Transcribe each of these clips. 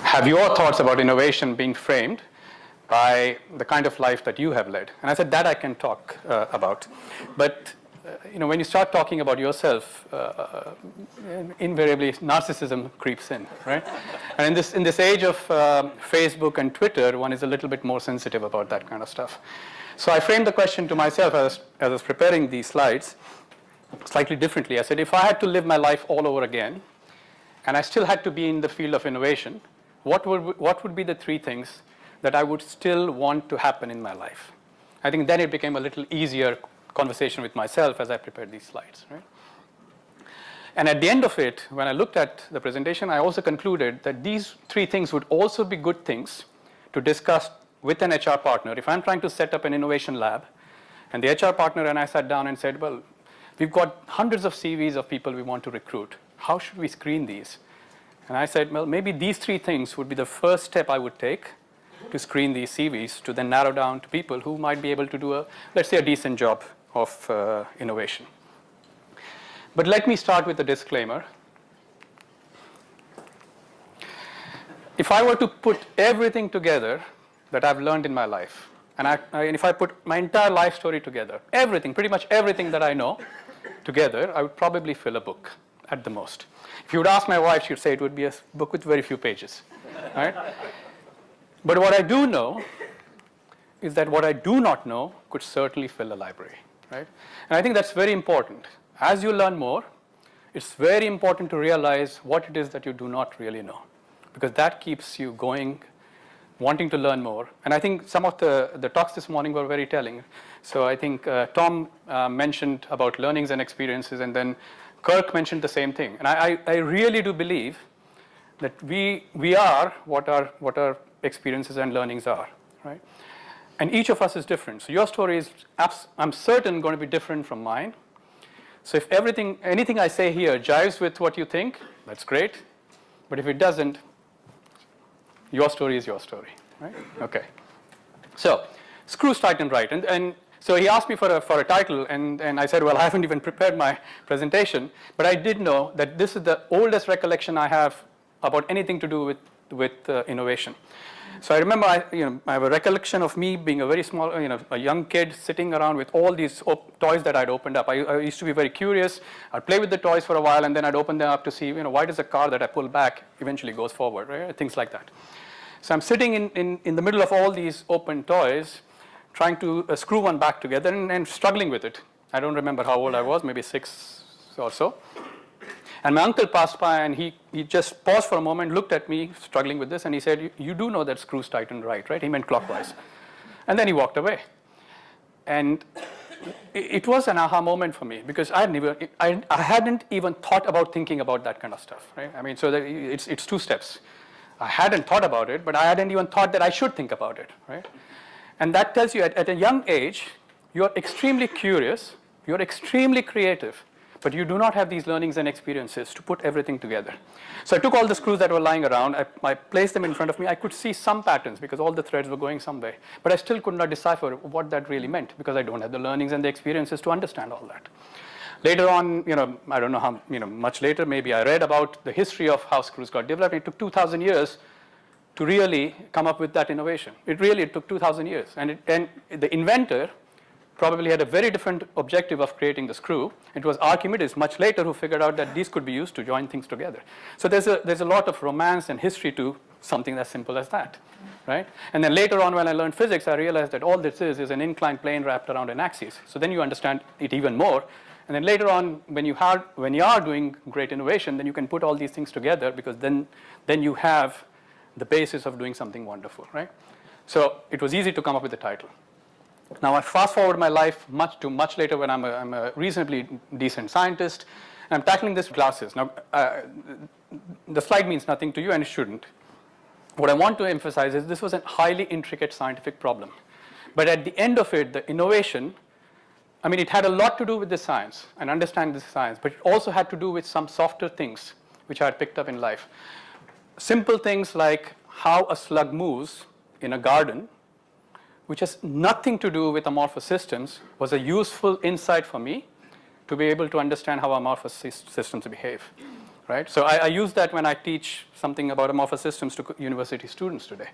have your thoughts about innovation being framed by the kind of life that you have led. And I said, that I can talk about. But when you start talking about yourself, invariably narcissism creeps in, right? And in this age of Facebook and Twitter, one is a little bit more sensitive about that kind of stuff. So I framed the question to myself as I was preparing these slides slightly differently. I said, if I had to live my life all over again, and I still had to be in the field of innovation, what would be the three things that I would still want to happen in my life? I think then it became a little easier conversation with myself as I prepared these slides, right? And at the end of it, when I looked at the presentation, I also concluded that these three things would also be good things to discuss with an HR partner. If I'm trying to set up an innovation lab, and the HR partner and I sat down and said, well, we've got hundreds of CVs of people we want to recruit. How should we screen these? And I said, well, maybe these three things would be the first step I would take to screen these CVs, to then narrow down to people who might be able to do let's say, a decent job of innovation. But let me start with a disclaimer. If I were to put everything together that I've learned in my life, and if I put my entire life story together, everything, pretty much everything that I know together, I would probably fill a book at the most. If you would ask my wife, she'd say it would be a book with very few pages, right? But what I do know is that what I do not know could certainly fill a library, right? And I think that's very important. As you learn more, it's very important to realize what it is that you do not really know, because that keeps you going, wanting to learn more. And I think some of the talks this morning were very telling. So I think Tom mentioned about learnings and experiences, and then Kirk mentioned the same thing. And I really do believe that we are what our experiences and learnings are, right? And each of us is different. So your story is, I'm certain, going to be different from mine. So if anything I say here jives with what you think, that's great. But if it doesn't, your story is your story, right? Okay. So screws tight and right. And so he asked me for a title, and I said, well, I haven't even prepared my presentation, but I did know that this is the oldest recollection I have about anything to do with innovation. So I remember, I have a recollection of me being a very small, a young kid sitting around with all these toys that I'd opened up. I used to be very curious. I'd play with the toys for a while, and then I'd open them up to see, why does a car that I pull back eventually goes forward, right? Things like that. So I'm sitting in the middle of all these open toys, trying to screw one back together and struggling with it. I don't remember how old I was, maybe 6 or so. And my uncle passed by, and he just paused for a moment, looked at me, struggling with this, and he said, you do know that screws tighten right? He meant clockwise. And then he walked away. And it was an aha moment for me, because I hadn't even thought about thinking about that kind of stuff, right? I mean, so that it's two steps. I hadn't thought about it, but I hadn't even thought that I should think about it, right? And that tells you at a young age, you're extremely curious, you're extremely creative, but you do not have these learnings and experiences to put everything together. So I took all the screws that were lying around, I placed them in front of me. I could see some patterns because all the threads were going some way, but I still could not decipher what that really meant, because I don't have the learnings and the experiences to understand all that. Later on, I don't know how, much later, maybe I read about the history of how screws got developed. It took 2,000 years to really come up with that innovation. It took 2,000 years. And the inventor probably had a very different objective of creating the screw. It was Archimedes much later who figured out that these could be used to join things together. So there's a lot of romance and history to something as simple as that, right? And then later on, when I learned physics, I realized that all this is an inclined plane wrapped around an axis. So then you understand it even more. And then later on, when you are doing great innovation, then you can put all these things together, because then you have the basis of doing something wonderful, right? So it was easy to come up with the title. Now I fast forward my life much later, when I'm a reasonably decent scientist, and I'm tackling this with glasses. Now the slide means nothing to you, and it shouldn't. What I want to emphasize is this was a highly intricate scientific problem. But at the end of it, the innovation, it had a lot to do with the science and understanding the science, but it also had to do with some softer things which I had picked up in life. Simple things like how a slug moves in a garden, which has nothing to do with amorphous systems, was a useful insight for me to be able to understand how amorphous systems behave, right? So I use that when I teach something about amorphous systems to university students today.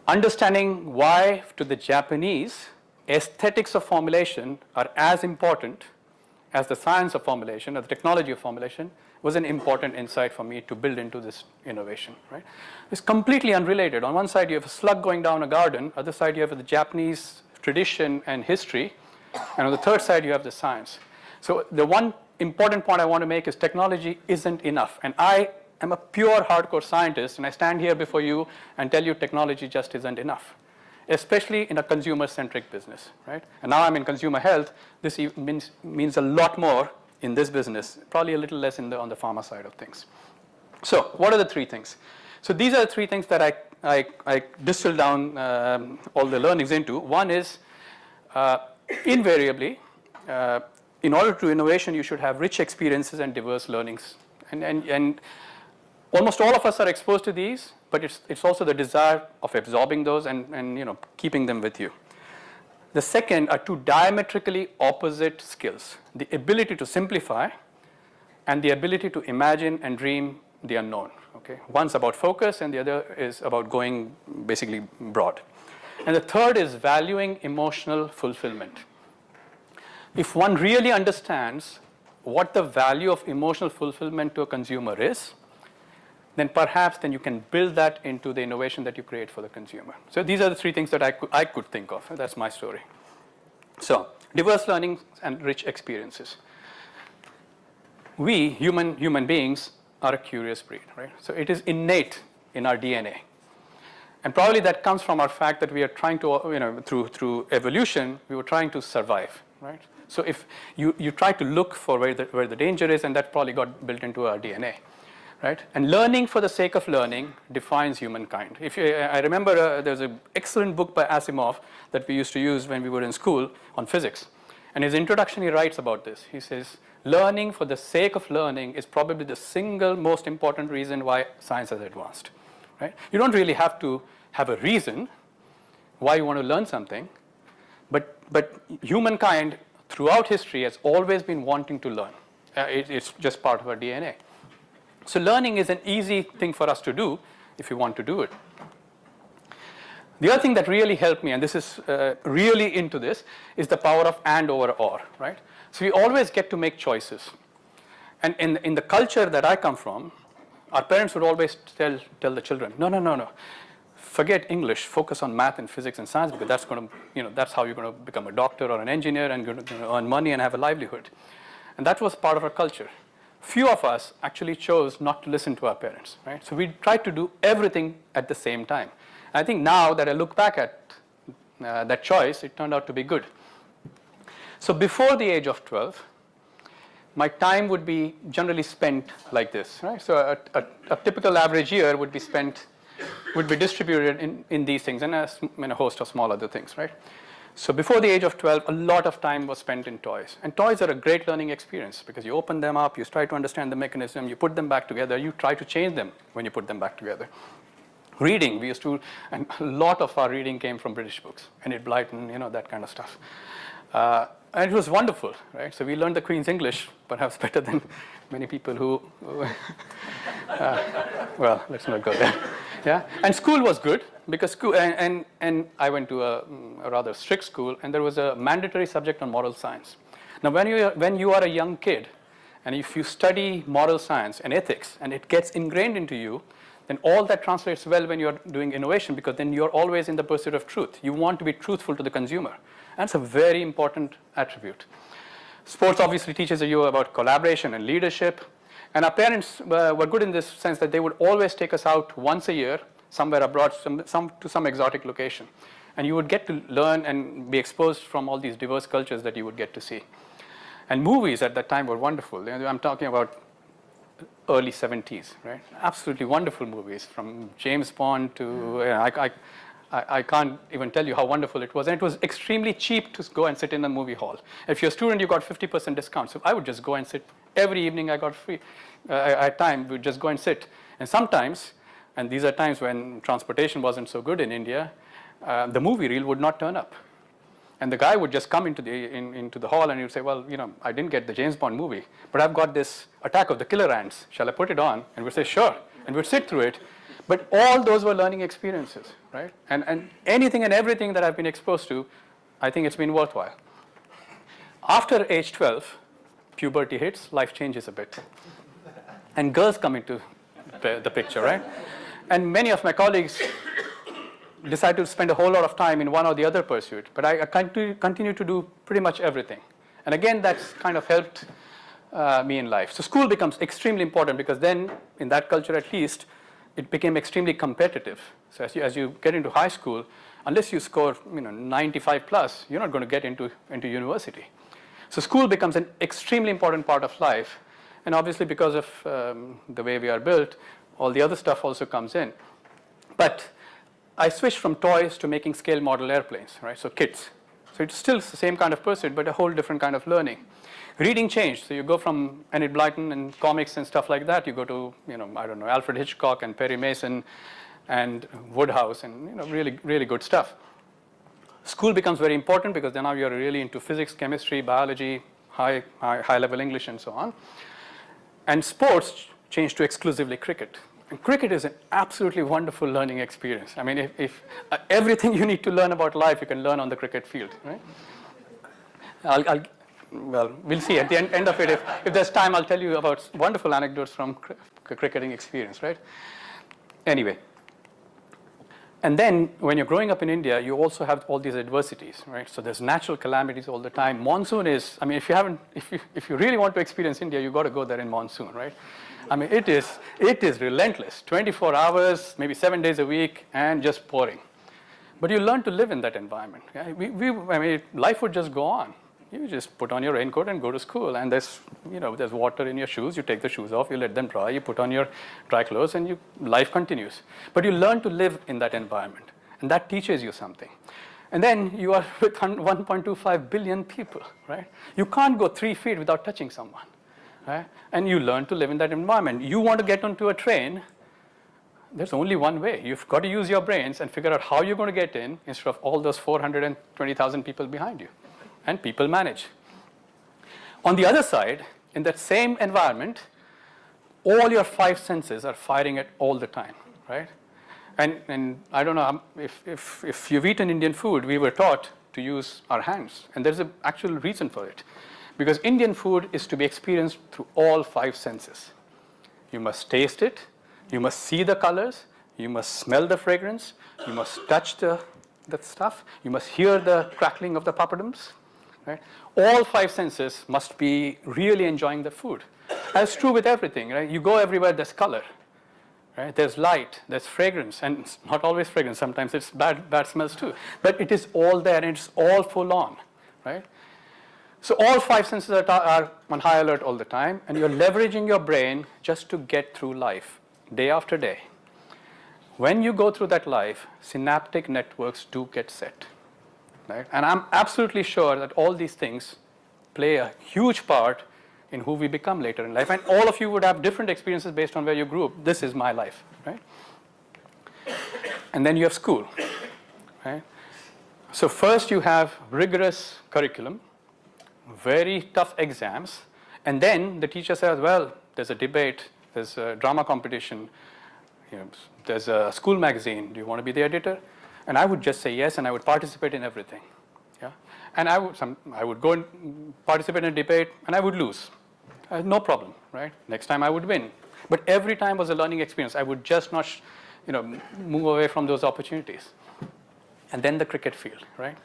Understanding why, to the Japanese, aesthetics of formulation are as important as the science of formulation, or the technology of formulation, was an important insight for me to build into this innovation, right? It's completely unrelated. On one side, you have a slug going down a garden. Other side, you have the Japanese tradition and history. And on the third side, you have the science. So the one important point I want to make is technology isn't enough. And I am a pure hardcore scientist, and I stand here before you and tell you technology just isn't enough, especially in a consumer-centric business, right? And now I'm in consumer health. This means a lot more in this business, probably a little less on the pharma side of things. So what are the three things? So these are the three things that I distill down all the learnings into. One is invariably, in order to innovation, you should have rich experiences and diverse learnings. And almost all of us are exposed to these, but it's also the desire of absorbing those and keeping them with you. The second are two diametrically opposite skills: the ability to simplify and the ability to imagine and dream the unknown. Okay, one's about focus and the other is about going basically broad. And the third is valuing emotional fulfillment. If one really understands what the value of emotional fulfillment to a consumer is, then perhaps you can build that into the innovation that you create for the consumer. So these are the three things that I could think of. That's my story. So diverse learnings and rich experiences. We, human beings, are a curious breed, right? So it is innate in our DNA. And probably that comes from our fact that we are trying to, through evolution, we were trying to survive, right? So if you try to look for where the danger is, and that probably got built into our DNA. Right? And learning for the sake of learning defines humankind. I remember there's an excellent book by Asimov that we used to use when we were in school on physics. And his introduction, he writes about this. He says, learning for the sake of learning is probably the single most important reason why science has advanced. Right? You don't really have to have a reason why you want to learn something, but humankind throughout history has always been wanting to learn. It's just part of our DNA. So learning is an easy thing for us to do if you want to do it. The other thing that really helped me, and this is really into this, is the power of and over or, right? So we always get to make choices. And in the culture that I come from, our parents would always tell the children, no. Forget English, focus on math and physics and science, because that's going to, that's how you're going to become a doctor or an engineer and going to earn money and have a livelihood. And that was part of our culture. Few of us actually chose not to listen to our parents, right? So we tried to do everything at the same time. I think now that I look back at that choice, it turned out to be good. So before the age of 12, my time would be generally spent like this, right? So a typical average year would be distributed in these things and a host of small other things, right? So before the age of 12, a lot of time was spent in toys. And toys are a great learning experience because you open them up, you try to understand the mechanism, you put them back together, you try to change them when you put them back together. Reading, we used to, and a lot of our reading came from British books, Enid Blyton, that kind of stuff. And it was wonderful, right? So we learned the Queen's English, perhaps better than many people who, well, let's not go there. Yeah, and school was good because school, and I went to a rather strict school, and there was a mandatory subject on moral science. Now, when you are a young kid, and if you study moral science and ethics, and it gets ingrained into you, then all that translates well when you're doing innovation, because then you're always in the pursuit of truth. You want to be truthful to the consumer. That's a very important attribute. Sports obviously teaches you about collaboration and leadership. And our parents were good in this sense that they would always take us out once a year, somewhere abroad, to some exotic location. And you would get to learn and be exposed from all these diverse cultures that you would get to see. And movies at that time were wonderful. I'm talking about early 70s, right? Absolutely wonderful movies, from James Bond to, I can't even tell you how wonderful it was. And it was extremely cheap to go and sit in a movie hall. If you're a student, you got 50% discount. So I would just go and sit. Every evening I got free. I had time, we would just go and sit. And sometimes, and these are times when transportation wasn't so good in India, the movie reel would not turn up. And the guy would just come into the hall and he would say, well, I didn't get the James Bond movie, but I've got this Attack of the Killer Ants. Shall I put it on? And we'd say, sure. And we'd sit through it. But all those were learning experiences, right? And anything and everything that I've been exposed to, I think it's been worthwhile. After age 12, puberty hits, life changes a bit. And girls come into the picture, right? And many of my colleagues decide to spend a whole lot of time in one or the other pursuit. But I continue to do pretty much everything. And again, that's kind of helped me in life. So school becomes extremely important because then, in that culture at least, it became extremely competitive. So as you get into high school, unless you score 95 plus, you're not going to get into university. So school becomes an extremely important part of life. And obviously because of the way we are built, all the other stuff also comes in. But I switched from toys to making scale model airplanes, right? So kits. So it's still the same kind of pursuit, but a whole different kind of learning. Reading changed. So you go from Enid Blyton and comics and stuff like that. You go to, I don't know, Alfred Hitchcock and Perry Mason and Woodhouse and, really, really good stuff. School becomes very important because then now you're really into physics, chemistry, biology, high level English and so on. And sports changed to exclusively cricket. And cricket is an absolutely wonderful learning experience. I mean, if everything you need to learn about life, you can learn on the cricket field, right? Well, we'll see at the end of it. If there's time, I'll tell you about wonderful anecdotes from cricketing experience, right? Anyway. And then when you're growing up in India, you also have all these adversities, right? So there's natural calamities all the time. Monsoon is, I mean, if you really want to experience India, you've got to go there in monsoon, right? I mean, it is relentless, 24 hours, maybe 7 days a week, and just pouring. But you learn to live in that environment. I mean, life would just go on. You just put on your raincoat and go to school, and there's water in your shoes. You take the shoes off, you let them dry, you put on your dry clothes, and life continues. But you learn to live in that environment, and that teaches you something. And then you are with 1.25 billion people, right? You can't go 3 feet without touching someone, right? And you learn to live in that environment. You want to get onto a train, there's only one way. You've got to use your brains and figure out how you're going to get in instead of all those 420,000 people behind you. And people manage. On the other side, in that same environment, all your 5 senses are firing at all the time, right? And I don't know if you've eaten Indian food, we were taught to use our hands. And there's an actual reason for it. Because Indian food is to be experienced through all 5 senses. You must taste it, you must see the colors, you must smell the fragrance, you must touch the stuff, you must hear the crackling of the papadums. Right? All 5 senses must be really enjoying the food. That's true with everything. Right? You go everywhere, there's color. Right? There's light, there's fragrance, and it's not always fragrance. Sometimes it's bad smells too. But it is all there, and it's all full on. Right? So all 5 senses are on high alert all the time, and you're leveraging your brain just to get through life, day after day. When you go through that life, synaptic networks do get set. Right? And I'm absolutely sure that all these things play a huge part in who we become later in life. And all of you would have different experiences based on where you grew up. This is my life, right? And then you have school, right? So first you have rigorous curriculum, very tough exams, and then the teacher says, well, there's a debate, there's a drama competition, there's a school magazine. Do you want to be the editor? And I would just say yes, and I would participate in everything. Yeah? And I would go and participate in a debate, and I would lose. No problem, right? Next time I would win. But every time was a learning experience. I would just not, move away from those opportunities. And then the cricket field, right?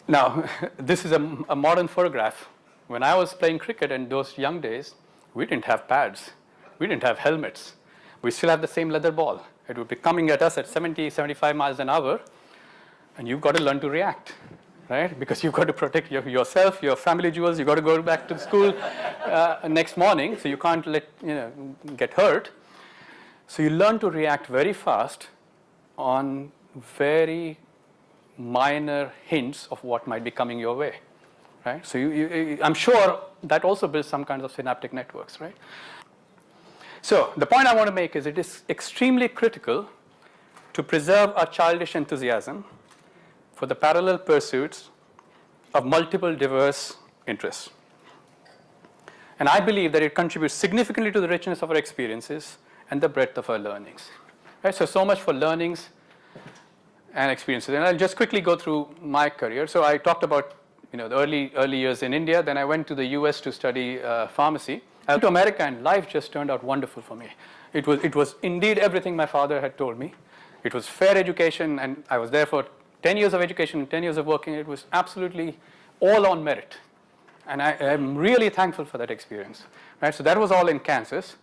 Now, this is a modern photograph. When I was playing cricket in those young days, we didn't have pads. We didn't have helmets. We still have the same leather ball. It would be coming at us at 70, 75 miles an hour, and you've got to learn to react, right? Because you've got to protect yourself, your family jewels. You've got to go back to school next morning, so you can't get hurt. So you learn to react very fast on very minor hints of what might be coming your way, right? So I'm sure that also builds some kinds of synaptic networks, right? So the point I want to make is it is extremely critical to preserve our childish enthusiasm for the parallel pursuits of multiple diverse interests. And I believe that it contributes significantly to the richness of our experiences and the breadth of our learnings. Right? So much for learnings and experiences. And I'll just quickly go through my career. So I talked about the early years in India. Then I went to the US to study pharmacy. I went to America, and life just turned out wonderful for me. It was indeed everything my father had told me. It was fair education, and I was there for 10 years of education and 10 years of working. It was absolutely all on merit. And I am really thankful for that experience. Right? So that was all in Kansas.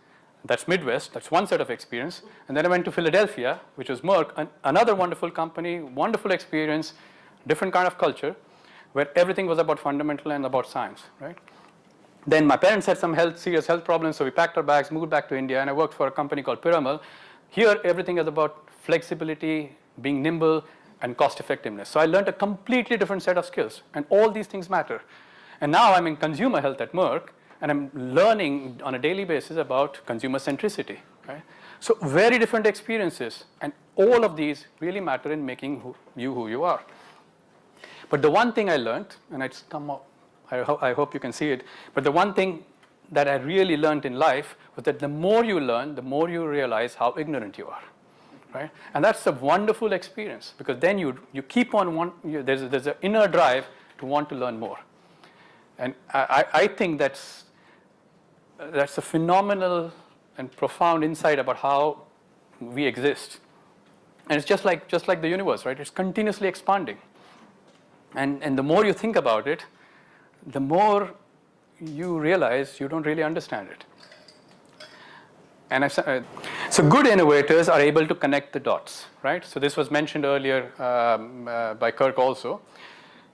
That's Midwest. That's one set of experience. And then I went to Philadelphia, which was Merck, another wonderful company, wonderful experience, different kind of culture, where everything was about fundamental and about science. Right? Then my parents had some serious health problems, so we packed our bags, moved back to India, and I worked for a company called Piramal. Here, everything is about flexibility, being nimble, and cost effectiveness. So I learned a completely different set of skills, and all these things matter. And now I'm in consumer health at Merck, and I'm learning on a daily basis about consumer centricity. Right? So very different experiences, and all of these really matter in making who you are. But the one thing I learned, and it's come up, I hope you can see it, but the one thing that I really learned in life was that the more you learn, the more you realize how ignorant you are. Right? And that's a wonderful experience, because then you keep on, there's an inner drive to want to learn more. And I think that's a phenomenal and profound insight about how we exist. And it's just like the universe, right? It's continuously expanding. And the more you think about it, the more you realize you don't really understand it. And so good innovators are able to connect the dots, right? So this was mentioned earlier by Kirk also.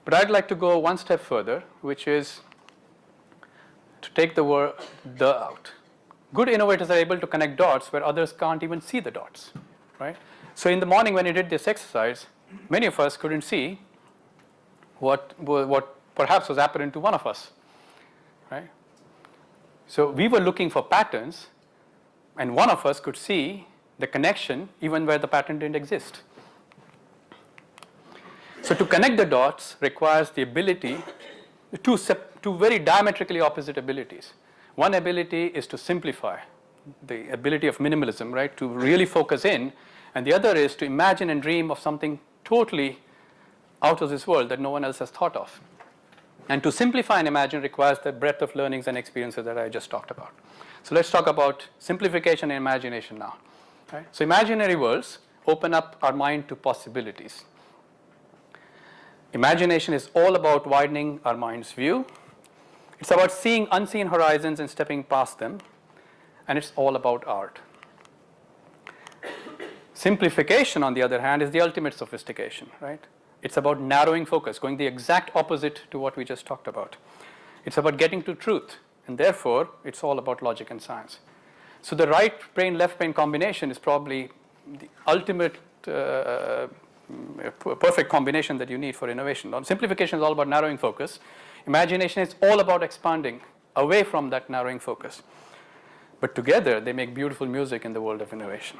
But I'd like to go one step further, which is to take the word "the" out. Good innovators are able to connect dots where others can't even see the dots, right? So in the morning when you did this exercise, many of us couldn't see what perhaps was apparent to one of us, right? So we were looking for patterns, and one of us could see the connection even where the pattern didn't exist. So to connect the dots requires the ability, two very diametrically opposite abilities. One ability is to simplify, the ability of minimalism, right, to really focus in, and the other is to imagine and dream of something totally out of this world that no one else has thought of. And to simplify and imagine requires the breadth of learnings and experiences that I just talked about. So let's talk about simplification and imagination now. Right? So imaginary worlds open up our mind to possibilities. Imagination is all about widening our mind's view. It's about seeing unseen horizons and stepping past them. And it's all about art. Simplification, on the other hand, is the ultimate sophistication, right? It's about narrowing focus, going the exact opposite to what we just talked about. It's about getting to truth, and therefore, it's all about logic and science. So the right brain, left brain combination is probably the ultimate perfect combination that you need for innovation. Simplification is all about narrowing focus. Imagination is all about expanding away from that narrowing focus. But together, they make beautiful music in the world of innovation.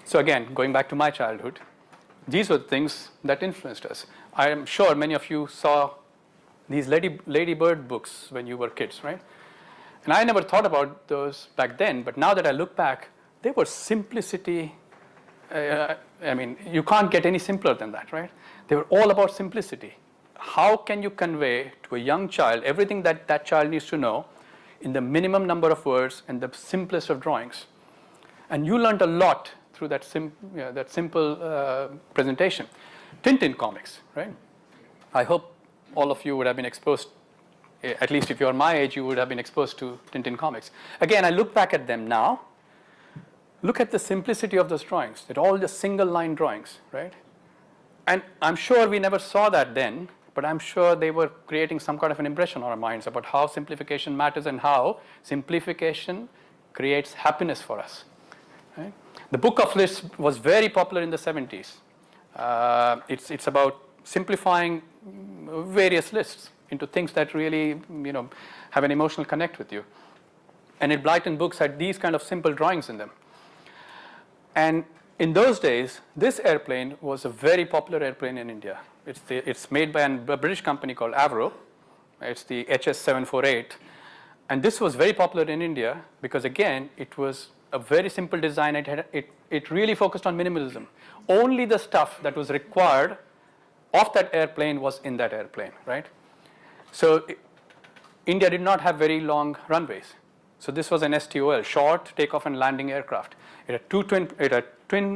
So again, going back to my childhood, these were the things that influenced us. I am sure many of you saw these Lady Bird books when you were kids, right? And I never thought about those back then, but now that I look back, they were simplicity. I mean, you can't get any simpler than that, right? They were all about simplicity. How can you convey to a young child everything that that child needs to know in the minimum number of words and the simplest of drawings? And you learned a lot through that simple presentation. Tintin comics, right? I hope all of you would have been exposed, at least if you're my age, you would have been exposed to Tintin comics. Again, I look back at them now. Look at the simplicity of those drawings. They're all just single line drawings, right? And I'm sure we never saw that then, but I'm sure they were creating some kind of an impression on our minds about how simplification matters and how simplification creates happiness for us. Right? The Book of Lists was very popular in the 70s. It's about simplifying various lists into things that really, have an emotional connect with you. And Blyton books had these kind of simple drawings in them. And in those days, this airplane was a very popular airplane in India. It's made by a British company called Avro. It's the HS748. And this was very popular in India because, again, it was a very simple design. It really focused on minimalism. Only the stuff that was required of that airplane was in that airplane, right? So India did not have very long runways. So this was an STOL, short takeoff and landing aircraft. It had twin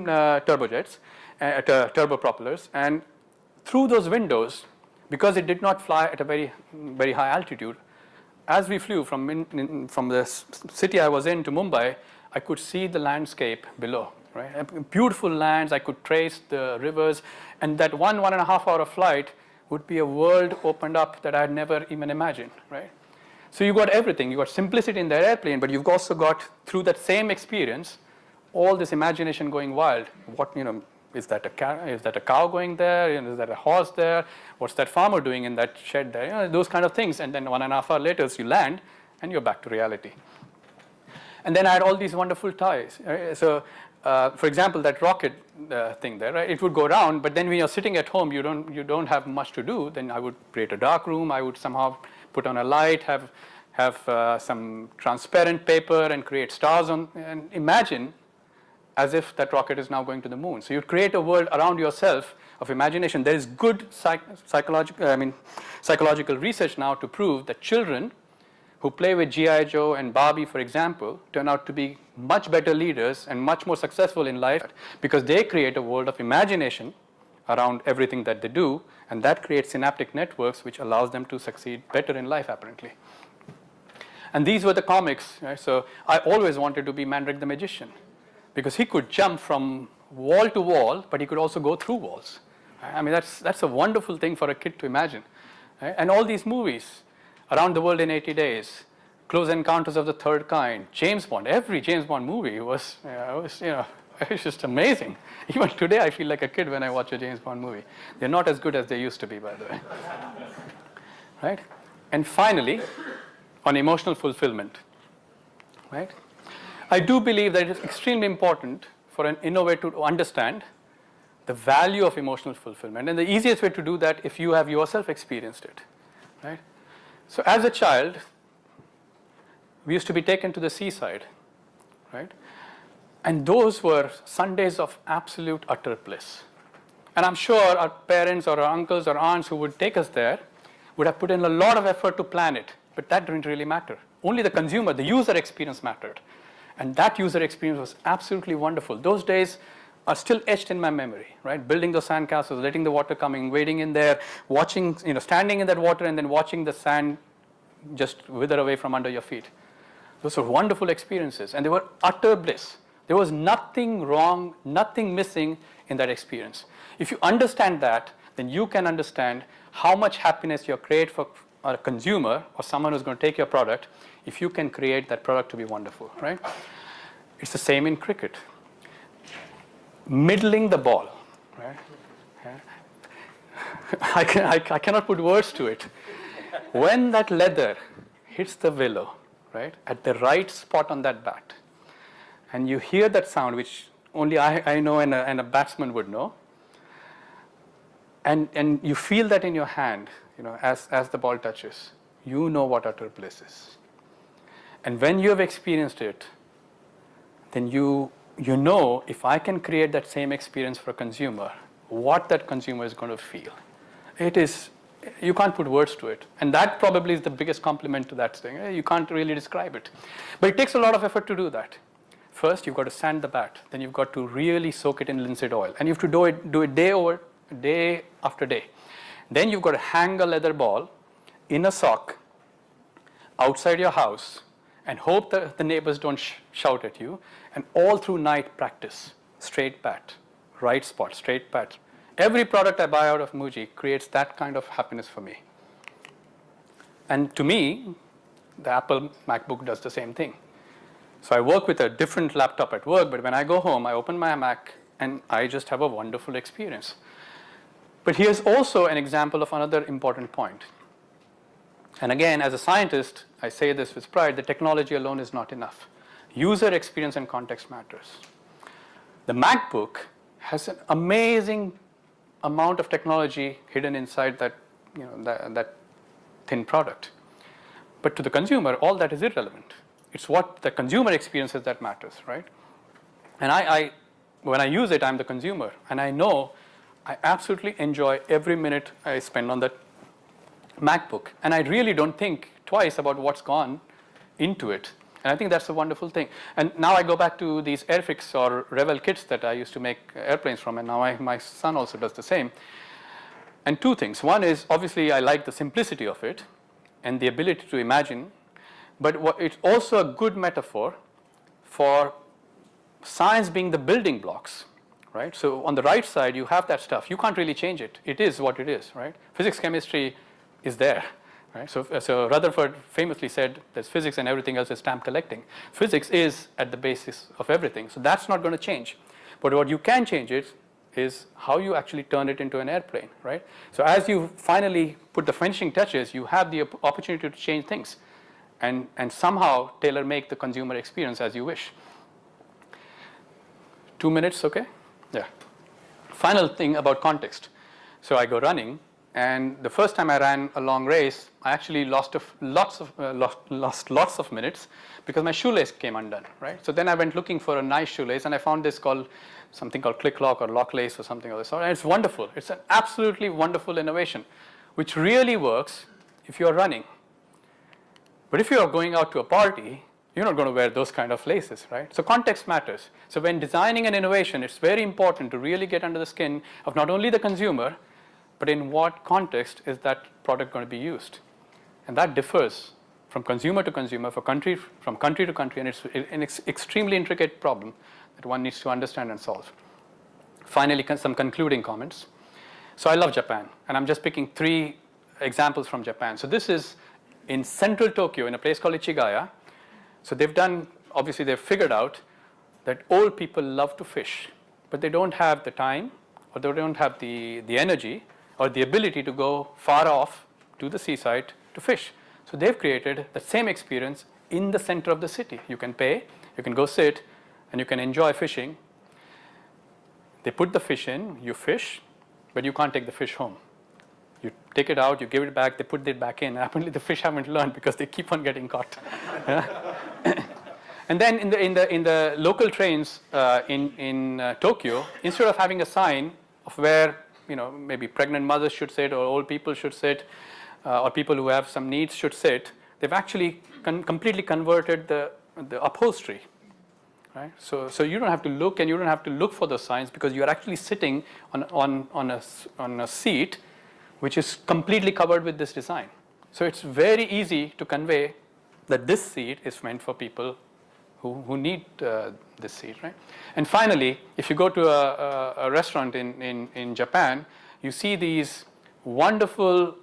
turbojets, turbopropellers, and through those windows, because it did not fly at a very, very high altitude, as we flew from the city I was in to Mumbai, I could see the landscape below, right? Beautiful lands, I could trace the rivers, and that 1.5 hour flight would be a world opened up that I had never even imagined, right? So you got everything. You got simplicity in that airplane, but you've also got, through that same experience, all this imagination going wild. What, is that a cow going there? Is that a horse there? What's that farmer doing in that shed there? Those kind of things. And then 1.5 hours later, you land, and you're back to reality. And then I had all these wonderful toys. Right? So, for example, that rocket thing there, right? It would go around, but then when you're sitting at home, you don't have much to do. Then I would create a dark room. I would somehow put on a light, have some transparent paper, and create stars on, and imagine as if that rocket is now going to the moon. So you'd create a world around yourself of imagination. There is good psychological research now to prove that children who play with G.I. Joe and Barbie, for example, turn out to be much better leaders and much more successful in life because they create a world of imagination around everything that they do, and that creates synaptic networks which allows them to succeed better in life, apparently. And these were the comics, right? So I always wanted to be Mandrake the Magician because he could jump from wall to wall, but he could also go through walls. I mean, that's a wonderful thing for a kid to imagine. Right? And all these movies, Around the World in 80 Days, Close Encounters of the Third Kind, James Bond, every James Bond movie was it's just amazing. Even today, I feel like a kid when I watch a James Bond movie. They're not as good as they used to be, by the way. Right? And finally, on emotional fulfillment. Right? I do believe that it is extremely important for an innovator to understand the value of emotional fulfillment. And the easiest way to do that if you have yourself experienced it. Right? So as a child, we used to be taken to the seaside. Right? And those were Sundays of absolute utter bliss. And I'm sure our parents or our uncles or aunts who would take us there would have put in a lot of effort to plan it, but that didn't really matter. Only the consumer, the user experience mattered. And that user experience was absolutely wonderful. Those days are still etched in my memory, right? Building those sandcastles, letting the water come in, wading in there, watching, standing in that water and then watching the sand just wither away from under your feet. Those were wonderful experiences, and they were utter bliss. There was nothing wrong, nothing missing in that experience. If you understand that, then you can understand how much happiness you create for a consumer or someone who's going to take your product if you can create that product to be wonderful, right? It's the same in cricket. Middling the ball, right? Yeah. I cannot put words to it. When that leather hits the willow, right, at the right spot on that bat, and you hear that sound, which only I know and a batsman would know, and you feel that in your hand, as the ball touches, you know what utter bliss is. And when you have experienced it, then you know if I can create that same experience for a consumer, what that consumer is going to feel. It is, you can't put words to it. And that probably is the biggest compliment to that thing. You can't really describe it. But it takes a lot of effort to do that. First, you've got to sand the bat. Then you've got to really soak it in linseed oil. And you have to do it day after day. Then you've got to hang a leather ball in a sock outside your house and hope that the neighbors don't shout at you. And all through night practice, straight bat, right spot, straight bat. Every product I buy out of Muji creates that kind of happiness for me. And to me, the Apple MacBook does the same thing. So I work with a different laptop at work, but when I go home, I open my Mac and I just have a wonderful experience. But here's also an example of another important point. And again, as a scientist, I say this with pride, the technology alone is not enough. User experience and context matters. The MacBook has an amazing amount of technology hidden inside that, that thin product. But to the consumer, all that is irrelevant. It's what the consumer experiences that matters, right? And when I use it, I'm the consumer, and I know I absolutely enjoy every minute I spend on that MacBook, and I really don't think twice about what's gone into it. And I think that's a wonderful thing. And now I go back to these Airfix or Revell kits that I used to make airplanes from, and now my son also does the same. And two things. One is, obviously, I like the simplicity of it and the ability to imagine, but it's also a good metaphor for science being the building blocks, right? So on the right side, you have that stuff. You can't really change it. It is what it is, right? Physics, chemistry is there. Right? So Rutherford famously said there's physics and everything else is stamp collecting. Physics is at the basis of everything, so that's not going to change. But what you can change it is how you actually turn it into an airplane, right? So as you finally put the finishing touches, you have the opportunity to change things and somehow tailor-make the consumer experience as you wish. 2 minutes, okay? Yeah. Final thing about context. So I go running. And the first time I ran a long race, I actually lost lots of minutes because my shoelace came undone, right? So then I went looking for a nice shoelace, and I found something called Click Lock or Lock Lace or something of the sort. And it's wonderful. It's an absolutely wonderful innovation, which really works if you're running. But if you're going out to a party, you're not going to wear those kind of laces, right? So context matters. So when designing an innovation, it's very important to really get under the skin of not only the consumer, but in what context is that product going to be used? And that differs from consumer to consumer, from country to country, and it's an extremely intricate problem that one needs to understand and solve. Finally, some concluding comments. So I love Japan, and I'm just picking 3 examples from Japan. So this is in central Tokyo, in a place called Ichigaya. So obviously they've figured out that old people love to fish, but they don't have the time, or they don't have the energy, or the ability to go far off to the seaside to fish. So they've created the same experience in the center of the city. You can pay, you can go sit, and you can enjoy fishing. They put the fish in, you fish, but you can't take the fish home. You take it out, you give it back, they put it back in. Apparently the fish haven't learned because they keep on getting caught. And then in the local trains in Tokyo, instead of having a sign of where maybe pregnant mothers should sit, or old people should sit, or people who have some needs should sit, they've actually completely converted the upholstery, right? So you don't have to look, and you don't have to look for the signs, because you're actually sitting on a seat which is completely covered with this design. So it's very easy to convey that this seat is meant for people who need this seat, right? And finally, if you go to a restaurant in Japan, you see these wonderful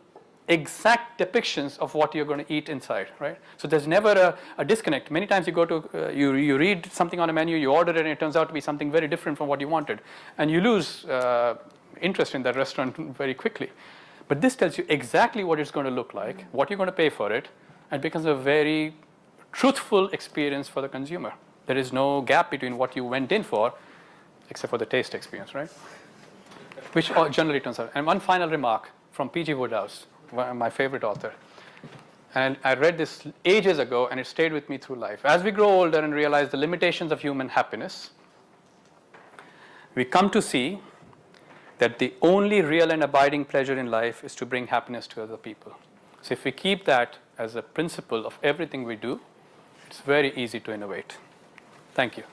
exact depictions of what you're going to eat inside, right? So there's never a disconnect. Many times you go to, you read something on a menu, you order it, and it turns out to be something very different from what you wanted. And you lose interest in that restaurant very quickly. But this tells you exactly what it's going to look like, what you're going to pay for it, and becomes a very truthful experience for the consumer. There is no gap between what you went in for, except for the taste experience, right? Which generally turns out. And one final remark from P.G. Wodehouse, my favorite author. And I read this ages ago, and it stayed with me through life. As we grow older and realize the limitations of human happiness, we come to see that the only real and abiding pleasure in life is to bring happiness to other people. So if we keep that as a principle of everything we do, it's very easy to innovate. Thank you.